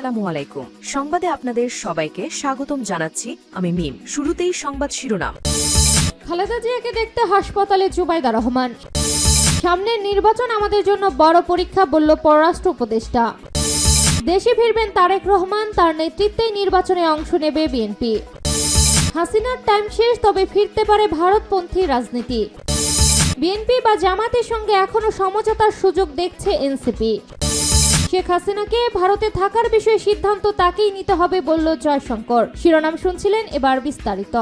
আসসালামু আলাইকুম। সংবাদে আপনাদের সবাইকে স্বাগতম জানাচ্ছি আমি মিম। শুরুতেই সংবাদ শিরোনাম। খালেদা জিয়াকে দেখতে হাসপাতালে জুবাইদা রহমান। সামনের নির্বাচন আমাদের জন্য বড় পরীক্ষা, বলল পররাষ্ট্র উপদেষ্টা। দেশে ফিরবেন তারেক রহমান, তার নেতৃত্বেই নির্বাচনে অংশ নেবে বিএনপি। হাসিনার টাইম শেষ, তবে ফিরতে পারে ভারতপন্থী রাজনীতি। বিএনপি বা জামাতের সঙ্গে এখনো সমঝোতার সুযোগ দেখছে এনসিপি। শেখ হাসিনাকে ভারতে থাকার বিষয়ে সিদ্ধান্ত তাকেই নিতে হবে, বলল জয়শঙ্কর। শিরোনাম শুনছিলেন, এবার বিস্তারিত।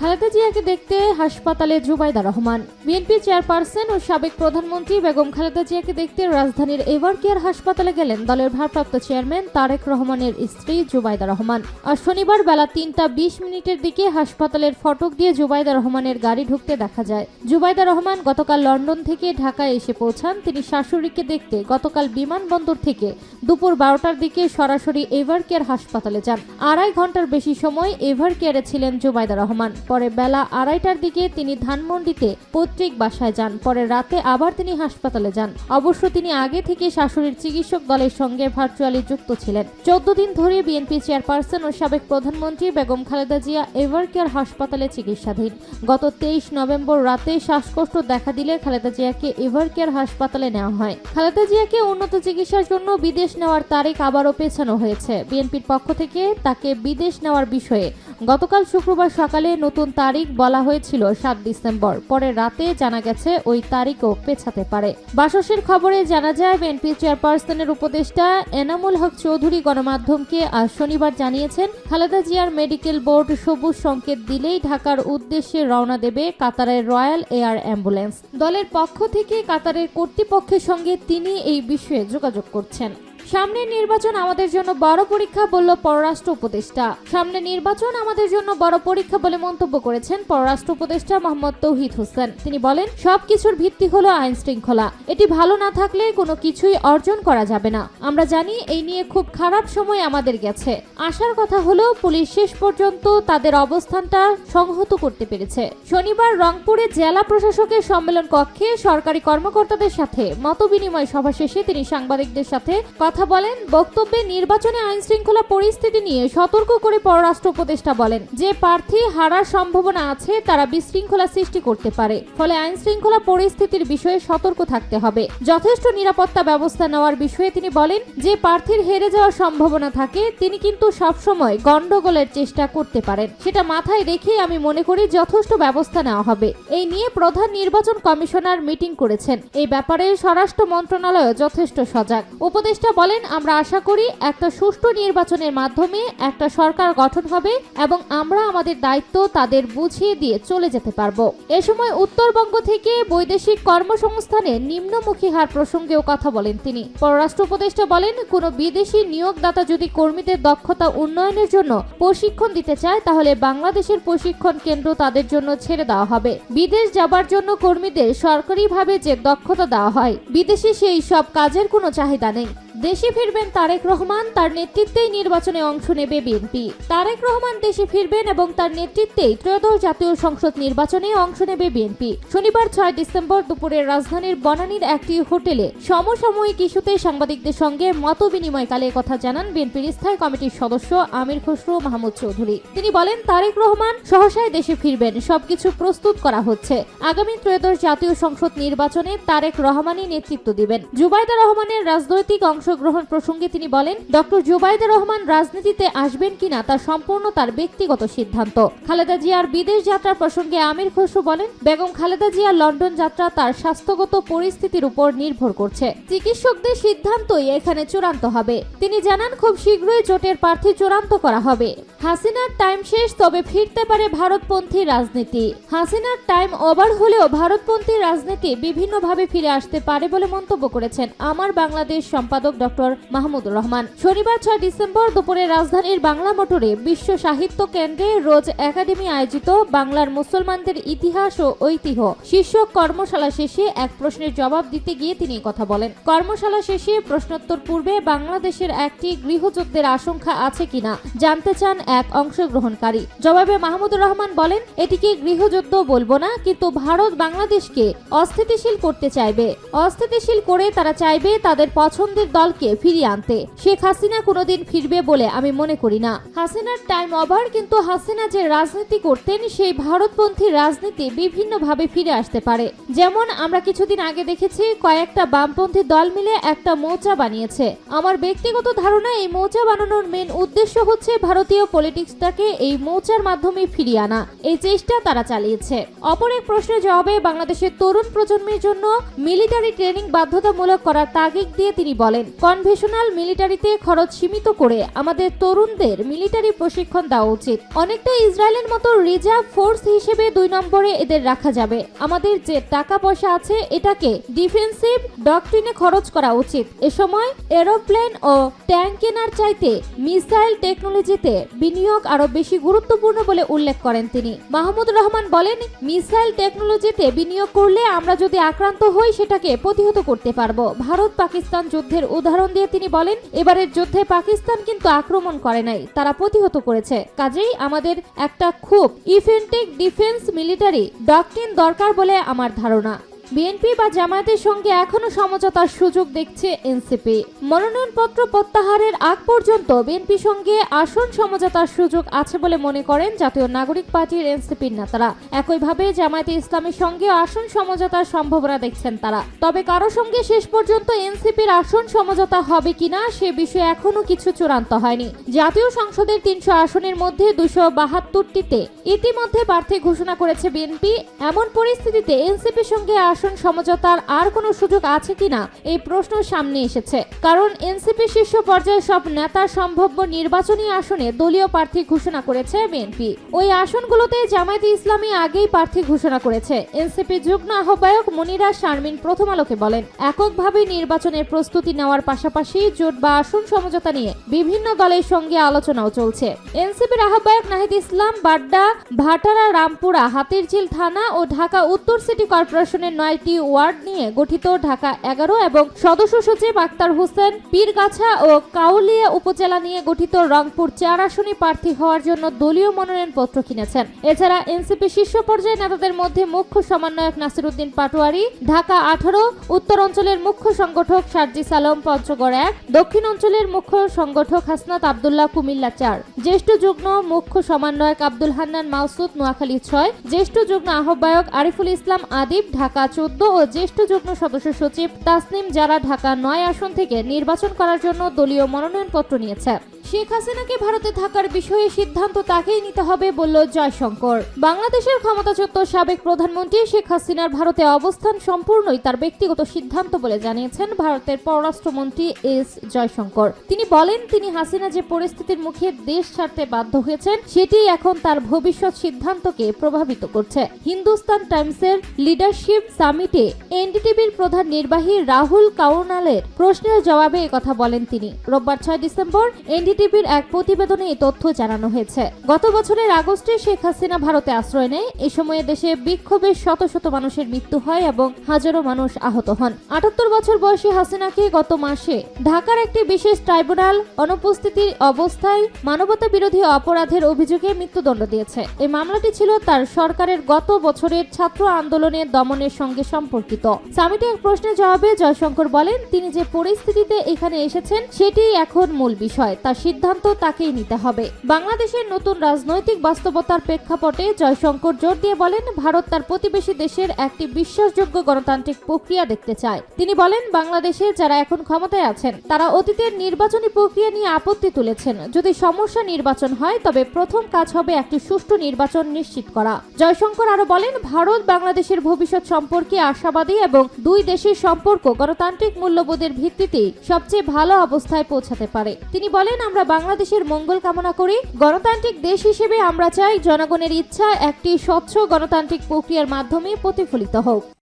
খালেদা জিয়াকে দেখতে হাসপাতালে জুবাইদা রহমান। বিএনপি চেয়ারপারসন ও সাবেক প্রধানমন্ত্রী বেগম খালেদা জিয়াকে দেখতে রাজধানীর এভারকেয়ার হাসপাতালে গেলেন দলের ভারপ্রাপ্ত চেয়ারম্যান তারেক রহমানের স্ত্রী জুবাইদা রহমান। আর শনিবার বেলা 3:20 দিকে হাসপাতালের ফটক দিয়ে জুবাইদা রহমানের গাড়ি ঢুকতে দেখা যায়। জুবাইদা রহমান গতকাল লন্ডন থেকে ঢাকায় এসে পৌঁছান। তিনি শাশুড়িকে দেখতে গতকাল বিমানবন্দর থেকে দুপুর 12টার দিকে সরাসরি এভারকেয়ার হাসপাতালে যান। 2.5 ঘন্টার বেশি সময় এভারকেয়ারে ছিলেন জুবাইদা রহমান। পরে বেলা 2:30টার দিকে তিনি ধানমন্ডিতে পৈতৃক বাসায় যান। পরে রাতে আবার তিনি হাসপাতালে যান। অবশ্য তিনি আগে থেকে শাশুড়ির চিকিৎসক দলের সঙ্গে ভার্চুয়ালি যুক্ত ছিলেন। 14 দিন ধরে বিএনপি চেয়ারপারসন ও সাবেক প্রধানমন্ত্রী বেগম খালেদা জিয়া এভারকেয়ার হাসপাতালে চিকিৎসাধীন। গত 23 নভেম্বর রাতে শ্বাসকষ্ট দেখা দিলে খালেদা জিয়াকে এভারকেয়ার হাসপাতালে নেওয়া হয়। খালেদা জিয়াকে উন্নত চিকিৎসার জন্য বিদেশ নেওয়ার তারিখ আবারও পেছানো হয়েছে। বিএনপির পক্ষ থেকে তাকে বিদেশ নেওয়ার বিষয়ে গতকাল শুক্রবার সকালে নতুন তারিখ বলা হয়েছিল 7 ডিসেম্বর। পরে রাতে জানা গেছে ওই তারিখও পেছাতে পারে। বাসসের খবরে জানা যায়, বিএনপি চেয়ারপারসনের উপদেষ্টা এনামুল হক চৌধুরী গণমাধ্যমকে আজ শনিবার জানিয়েছেন, খালেদা জিয়ার মেডিকেল বোর্ড সবুজ সংকেত দিলেই ঢাকার উদ্দেশ্যে রওনা দেবে কাতারের রয়্যাল এয়ার অ্যাম্বুলেন্স। দলের পক্ষ থেকে কাতারের কর্তৃপক্ষের সঙ্গে তিনি এই বিষয়ে যোগাযোগ করছেন। সামনের নির্বাচন আমাদের জন্য বড় পরীক্ষা, বলল পররাষ্ট্র উপদেষ্টা। সামনের নির্বাচন আমাদের জন্য বড় পরীক্ষা বলে মন্তব্য করেছেন পররাষ্ট্র উপদেষ্টা মোহাম্মদ তৌহিদ হোসেন। তিনি বলেন, সবকিছুর ভিত্তি হলো আইন শৃঙ্খলা। এটি ভালো না থাকলে কোনো কিছুই অর্জন করা যাবে না। আমরা জানি এই নিয়ে খুব খারাপ সময় আমাদের গেছে। আশার কথা হলো পুলিশ শেষ পর্যন্ত তাদের অবস্থানটা সংহত করতে পেরেছে। শনিবার রংপুরে জেলা প্রশাসকের সম্মেলন কক্ষে সরকারি কর্মকর্তাদের সাথে মতবিনিময় সভা শেষে তিনি সাংবাদিকদের সাথে কথা বলেন। বক্তব্যে নির্বাচনে আইন শৃঙ্খলা পরিস্থিতি নিয়ে সতর্ক করে পররাষ্ট্র উপদেষ্টা বলেন, যে প্রার্থী হারার সম্ভাবনা আছে তারা বিশৃঙ্খলা সৃষ্টি করতে পারে। ফলে আইন শৃঙ্খলা পরিস্থিতির বিষয়ে সতর্ক থাকতে হবে। যথেষ্ট নিরাপত্তা ব্যবস্থা নেওয়ার বিষয়ে তিনি বলেন, যে প্রার্থীর হেরে যাওয়ার সম্ভাবনা থাকে তিনি কিন্তু সবসময় গন্ডগোলের চেষ্টা করতে পারেন। সেটা মাথায় রেখে আমি মনে করি যথেষ্ট ব্যবস্থা নেওয়া হবে। এই নিয়ে প্রধান নির্বাচন কমিশনার মিটিং করেছেন। এই ব্যাপারে স্বরাষ্ট্র মন্ত্রণালয় যথেষ্ট সজাগ। উপদেষ্টা বলেন, আমরা আশা করি একটা সুষ্ঠু নির্বাচনের মাধ্যমে একটা সরকার গঠন হবে এবং আমরা আমাদের দায়িত্ব তাদের বুঝিয়ে দিয়ে চলে যেতে পারবো। এ সময় উত্তরবঙ্গ থেকে বৈদেশিক কর্মসংস্থানে নিম্নমুখী হার প্রসঙ্গেও কথা বলেন তিনি। পররাষ্ট্র উপদেষ্টা বলেন, কোনো বিদেশি নিয়োগদাতা যদি কর্মীদের দক্ষতা উন্নয়নের জন্য প্রশিক্ষণ দিতে চায় তাহলে বাংলাদেশের প্রশিক্ষণ কেন্দ্র তাদের জন্য ছেড়ে দেওয়া হবে। বিদেশ যাবার জন্য কর্মীদের সরকারিভাবে যে দক্ষতা দেওয়া হয়, বিদেশে সেই সব কাজের কোনো চাহিদা নেই। দেশে ফিরবেন তারেক রহমান, তার নেতৃত্বেই নির্বাচনে অংশ নেবে বিএনপি। তারেক রহমান দেশে ফিরবেন এবং তার নেতৃত্বেই ত্রয়োদশ জাতীয় সংসদ নির্বাচনে অংশ নেবে বিএনপি। শনিবার 6 ডিসেম্বর দুপুরে রাজধানীর বনানীর একটি হোটেলে সমসাময়িক ইস্যুতে সাংবাদিকদের সঙ্গে মতবিনিময়কালে কথা জানান বিএনপির স্থায়ী কমিটির সদস্য আমির খসরু মাহমুদ চৌধুরী। তিনি বলেন, তারেক রহমান সহসায় দেশে ফিরবেন, সবকিছু প্রস্তুত করা হচ্ছে। আগামী ত্রয়োদশ জাতীয় সংসদ নির্বাচনে তারেক রহমানই নেতৃত্ব দিবেন। জুবাইদা রহমানের রাজনৈতিক অংশগ্রহণ প্রসঙ্গে তিনি বলেন, ডক্টর জুবাইদা রহমান রাজনীতিতে আসবেন কিনা তা সম্পূর্ণ তার ব্যক্তিগত সিদ্ধান্ত। খালেদা জিয়ার বিদেশ যাত্রা প্রসঙ্গে আমির খসরু বলেন, বেগম খালেদা জিয়ার লন্ডন যাত্রা তার স্বাস্থ্যগত পরিস্থিতির উপর নির্ভর করছে। চিকিৎসকদের সিদ্ধান্তই এখানে চূড়ান্ত হবে। তিনি জানান, খুব শীঘ্রই জোটের প্রার্থী চূড়ান্ত করা হবে। হাসিনার টাইম শেষ, তবে ফিরতে পারে ভারতপন্থী রাজনীতি। হাসিনার টাইম ওভার হলেও ভারতপন্থী রাজনীতি বিভিন্নভাবে ফিরে আসতে পারে বলে মন্তব্য করেছেন আমার বাংলাদেশ সম্পাদক ডক্টর মাহমুদুর রহমান। শনিবার 6 ডিসেম্বর দুপুরে রাজধানীর বাংলা মোটরে বিশ্ব সাহিত্য কেন্দ্রে রোজ একাডেমি আয়োজিত বাংলার মুসলমানদের ইতিহাস ও ঐতিহ্য শীর্ষক কর্মশালা শেষে এক প্রশ্নের জবাব দিতে গিয়ে তিনি কথা বলেন। কর্মশালা শেষে প্রশ্নোত্তর পূর্বে বাংলাদেশের একটি গৃহযুদ্ধের আশঙ্কা আছে কিনা জানতে চান এক অংশগ্রহণকারী। জবাবে মাহমুদুর রহমান বলেন, এটিকে গৃহযুদ্ধ বলবো না, কিন্তু ভারত বাংলাদেশকে অস্থিতিশীল করতে চাইবে। অস্থিতিশীল করে তারা চাইবে তাদের পছন্দের দল দলকে ফিরিয়ে আনতে। শেখ হাসিনা কোনোদিন ফিরবে বলে আমি মনে করি না। হাসিনার টাইম ওভার, কিন্তু হাসিনা যে রাজনীতি করতেন সেই ভারতপন্থী রাজনীতি বিভিন্নভাবে ফিরে আসতে পারে। যেমন আমরা কিছুদিন আগে দেখেছি কয়েকটা বামপন্থী দল মিলে একটা মৌচা বানিয়েছে। আমার ব্যক্তিগত ধারণা এই মৌচা বানানোর মেন উদ্দেশ্য হচ্ছে ভারতীয় পলিটিক্সটাকে এই মৌচার মাধ্যমে ফিরিয়ে আনা। এই চেষ্টা তারা চালিয়েছে। অপর এক প্রশ্নের জবাবে বাংলাদেশের তরুণ প্রজন্মের জন্য মিলিটারি ট্রেনিং বাধ্যতামূলক করার তাগিদ দিয়ে তিনি বলেন, কনভেনশনাল মিলিটারিতে খরচ সীমিত করে আমাদের তরুণদের মিলিটারি প্রশিক্ষণ দেওয়া উচিত। অনেকটা ইসরায়েলের মতো রিজার্ভ ফোর্স হিসেবে 2 নম্বরে এদের রাখা যাবে। আমাদের যে টাকা পয়সা আছে এটাকে ডিফেন্সিভ ডক্ট্রিনে খরচ করা উচিত। এ সময় এরোপ্লেন ও ট্যাঙ্ক কেনার চাইতে মিসাইল টেকনোলজিতে বিনিয়োগ আরো বেশি গুরুত্বপূর্ণ বলে উল্লেখ করেন তিনি। মাহমুদুর রহমান বলেন, মিসাইল টেকনোলজিতে বিনিয়োগ করলে আমরা যদি আক্রান্ত হই সেটাকে প্রতিহত করতে পারবো। ভারত পাকিস্তান যুদ্ধের উদাহরণ দিয়ে তিনি বলেন, এবারের যুদ্ধে পাকিস্তান কিন্তু আক্রমণ করে নাই, তারা প্রতিহত করেছে। কাজেই আমাদের একটা খুব ইফেন্টিভ ডিফেন্স মিলিটারি ডক্ট্রিন দরকার বলে আমার ধারণা। বিএনপি বা জামায়াতের সঙ্গে এখনো সমঝোতার সুযোগ দেখছে এনসিপি। মনোনয়নপত্র প্রত্যাহারের আগ পর্যন্ত বিএনপির সঙ্গে আসন সমঝোতার সুযোগ আছে বলে মনে করেন জাতীয় নাগরিক পার্টির এনসিপির নেতারা। একইভাবে জামায়াতে ইসলামের সঙ্গে আসন সমঝোতার সম্ভাবনা দেখছেন তারা। তবে কারো সঙ্গে শেষ পর্যন্ত এনসিপির আসন সমঝোতা হবে কিনা সে বিষয়ে এখনো কিছু চূড়ান্ত হয়নি। জাতীয় সংসদের 300 আসনের মধ্যে 272টিতে ইতিমধ্যে প্রার্থী ঘোষণা করেছে বিএনপি। এমন পরিস্থিতিতে এনসিপির সঙ্গে আসন সমঝোতার আর কোনো সুযোগ আছে কিনা এই প্রশ্ন সামনে এসেছে। কারণ এনসিপি শীর্ষ পর্যায়ে সব নেতার সম্ভাব্য নির্বাচনী আসনে দলীয় প্রার্থী ঘোষণা করেছে বিএনপি। ওই আসনগুলোতে জামায়াতে ইসলামী আগেই প্রার্থী ঘোষণা করেছে। এনসিপি যুগ্ম আহ্বায়ক মনিরা শারমিন প্রথম আলোকে বলেন, এককভাবে নির্বাচনের প্রস্তুতি নেওয়ার পাশাপাশি জোট বা আসন সমঝোতা নিয়ে বিভিন্ন দলের সঙ্গে আলোচনাও চলছে। এনসিপির আহ্বায়ক নাহিদ ইসলাম বাড্ডা, ভাটারা, রামপুরা, হাতিরঝিল থানা ও ঢাকা উত্তর সিটি কর্পোরেশনের 9টি ওয়ার্ড নিয়ে গঠিত ঢাকা 11 এবং সদস্য সচিব আক্তার হোসেন পীরগাছা ও কাউলিয়া উপজেলা নিয়ে গঠিত রংপুর 4 আসনে প্রার্থী হওয়ার জন্য দলীয় মনোনয়নপত্র কিনেছেন। এছাড়া এনসিপি শীর্ষ পর্যায়ে নেতাদের মধ্যে মুখ্য সমন্বয়ক নাসিরউদ্দিন পাটোয়ারি ঢাকা 18, উত্তর অঞ্চলের মুখ্য সংগঠক সার্জিস আলম পঞ্চগড় 1, দক্ষিণ অঞ্চলের মুখ্য সংগঠক হাসনাত আব্দুল্লাহ কুমিল্লা 4, জ্যেষ্ঠ যুগ্ম মুখ্য সমন্বয়ক আব্দুল হান্নান মাসুদ নোয়াখালী 6, জ্যেষ্ঠ যুগ্ম আহ্বায়ক আরিফুল ইসলাম আদিব ঢাকা 14 ও জ্যেষ্ঠ যুগ্ম সদস্য সচিব তাসনিম যারা ঢাকা 9 আসন থেকে নির্বাচন করার জন্য দলীয় মনোনয়নপত্র নিয়েছে। শেখ হাসিনাকে ভারতে থাকার বিষয়ে সিদ্ধান্ত তাকেই নিতে হবে বলল জয়শঙ্কর। বাংলাদেশের ক্ষমতাচ্যুত সাবেক প্রধানমন্ত্রী শেখ হাসিনার ভারতে অবস্থান সম্পূর্ণই তার ব্যক্তিগত সিদ্ধান্ত বলে জানিয়েছেন ভারতের পররাষ্ট্রমন্ত্রী এস জয়শঙ্কর। তিনি বলেন, তিনি হাসিনা যে পরিস্থিতির মুখে দেশ ছাড়তে বাধ্য হয়েছেন সেটি এখন তার ভবিষ্যৎ সিদ্ধান্তকে প্রভাবিত করছে। হিন্দুস্তান টাইমসের লিডারশিপ সামিটে এনডিটিভির প্রধান নির্বাহী রাহুল কাউনালের প্রশ্নের জবাবে একথা বলেন তিনি। রোববার 6 ডিসেম্বর এনডিটিভির এক প্রতিবেদনে এই তথ্য জানানো হয়েছে। গত বছরের আগস্টে শেখ হাসিনা ভারতে আশ্রয় নেয়। এ সময়ে দেশে বিক্ষোভে শত শত মানুষের মৃত্যু হয় এবং হাজারো মানুষ আহত হন। 78 বছর বয়সী হাসিনাকে গত মাসে ঢাকার একটি বিশেষ ট্রাইব্যুনাল অনুপস্থিতির অবস্থায় মানবতা বিরোধী অপরাধের অভিযোগে মৃত্যুদণ্ড দিয়েছে। এই মামলাটি ছিল তার সরকারের গত বছরের ছাত্র আন্দোলনের দমনের সঙ্গে সম্পর্কিত। সামিটে এক প্রশ্নের জবাবে জয়শঙ্কর বলেন, তিনি যে পরিস্থিতিতে এখানে এসেছেন সেটি এখন মূল বিষয়, তার সিদ্ধান্ত তাকেই নিতে হবে। বাংলাদেশের নতুন রাজনৈতিক বাস্তবতার প্রেক্ষাপটে জয়শঙ্কর জোর দিয়ে বলেন, ভারত তার প্রতিবেশী দেশের একটি বিশ্বাসযোগ্য গণতান্ত্রিক প্রক্রিয়া দেখতে চায়। তিনি বলেন, বাংলাদেশে যারা এখন ক্ষমতায় আছেন তারা অতীতের নির্বাচনী প্রক্রিয়া নিয়ে আপত্তি তুলেছেন। যদি সমস্যা নির্বাচন হয় তবে প্রথম কাজ হবে একটি সুষ্ঠু নির্বাচন নিশ্চিত করা। জয়শঙ্কর আরো বলেন, ভারত বাংলাদেশের ভবিষ্যৎ সম্পর্কে আশাবাদী এবং দুই দেশের সম্পর্ক গণতান্ত্রিক মূল্যবোধের ভিত্তিতে সবচেয়ে ভালো অবস্থায় পৌঁছাতে পারে। তিনি বলেন, আমরা বাংলাদেশের মঙ্গল কামনা করি। গণতান্ত্রিক দেশ হিসেবে আমরা চাই জনগণের ইচ্ছা একটি স্বচ্ছ গণতান্ত্রিক প্রক্রিয়ার মাধ্যমে প্রতিফলিত হোক।